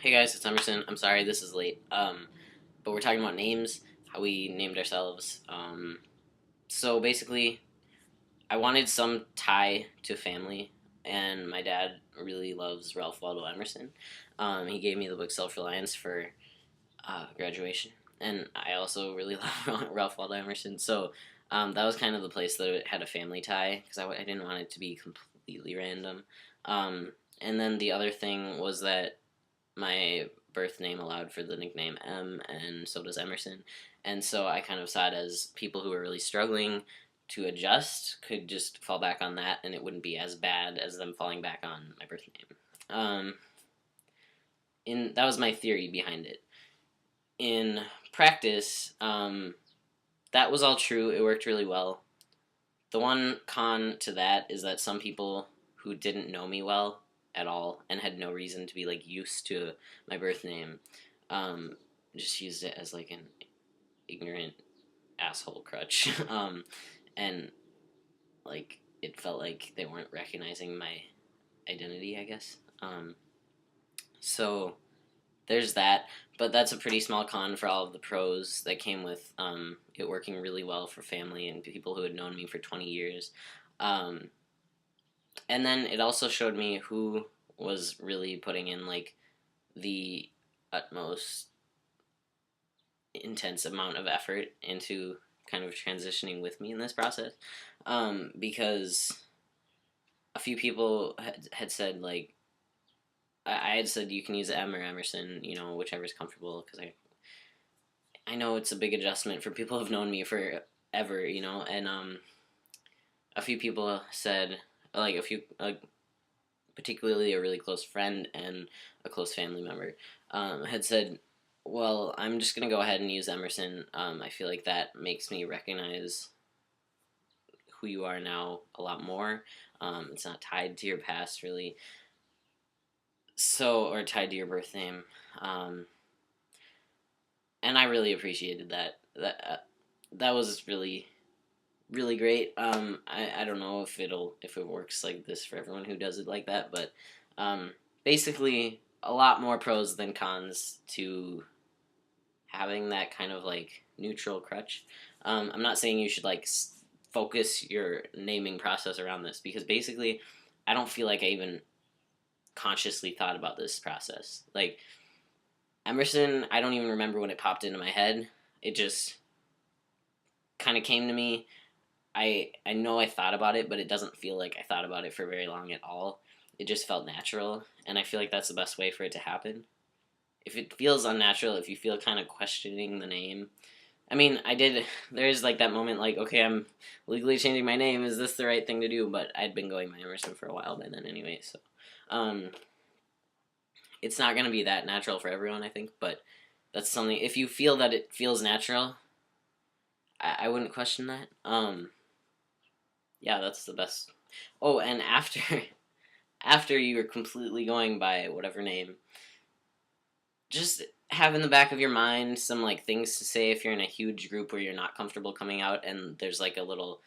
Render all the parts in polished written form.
Hey guys, it's Emerson. I'm sorry this is late. But we're talking about names, how we named ourselves. So basically, I wanted some tie to family, and my dad really loves Ralph Waldo Emerson. He gave me the book Self Reliance for graduation, and I also really love Ralph Waldo Emerson. So that was kind of the place that it had a family tie because I didn't want it to be completely random. And then the other thing was that my birth name allowed for the nickname M, and so does Emerson. And so I kind of saw it as people who were really struggling to adjust could just fall back on that, and it wouldn't be as bad as them falling back on my birth name. In that was my theory behind it. In practice, that was all true. It worked really well. The one con to that is that some people who didn't know me well at all and had no reason to be like used to my birth name um, just used it as like an ignorant asshole crutch. And like it felt like they weren't recognizing my identity, I guess. So there's that, but that's a pretty small con for all of the pros that came with it working really well for family and people who had known me for 20 years. Um, and then it also showed me who was really putting in like the utmost intense amount of effort into kind of transitioning with me in this process, because a few people had said like I had said you can use M or Emerson, whichever's comfortable, because I know it's a big adjustment for people who've known me forever, and a few people said like a few particularly a really close friend and a close family member, had said, well, I'm just going to go ahead and use Emerson. I feel like that makes me recognize who you are now a lot more. It's not tied to your past, really, or tied to your birth name. And I really appreciated that. That was really really great. I don't know if it works like this for everyone who does it like that, but basically a lot more pros than cons to having that kind of like neutral crutch. I'm not saying you should like focus your naming process around this because basically I don't feel like I even consciously thought about this process. Like Emerson, I don't even remember when it popped into my head. It just kind of came to me. I know I thought about it, but it doesn't feel like I thought about it for very long at all. It just felt natural, and I feel like that's the best way for it to happen. If it feels unnatural, if you feel kind of questioning the name, I mean, I did. There's like that moment, like, okay, I'm legally changing my name. Is this the right thing to do? But I'd been going by Emerson for a while by then, anyway. So, um, it's not gonna be that natural for everyone, I think. But that's something. If you feel that it feels natural, I wouldn't question that. Yeah, that's the best. Oh, and after after you're completely going by whatever name, just have in the back of your mind some like things to say if you're in a huge group where you're not comfortable coming out and there's like a little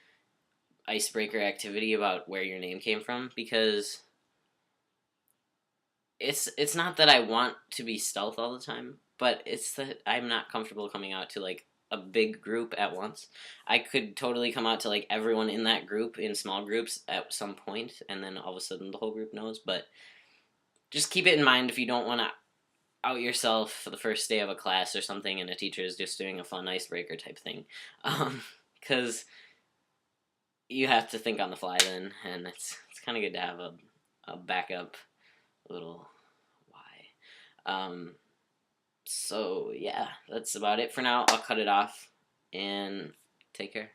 icebreaker activity about where your name came from, because it's not that I want to be stealth all the time, but it's that I'm not comfortable coming out to like a big group at once. I could totally come out to like everyone in that group in small groups at some point, and then all of a sudden the whole group knows. But just keep it in mind if you don't want to out yourself for the first day of a class or something, and a teacher is just doing a fun icebreaker type thing, because you have to think on the fly then, and it's kind of good to have a backup little why. So yeah, that's about it for now. I'll cut it off and take care.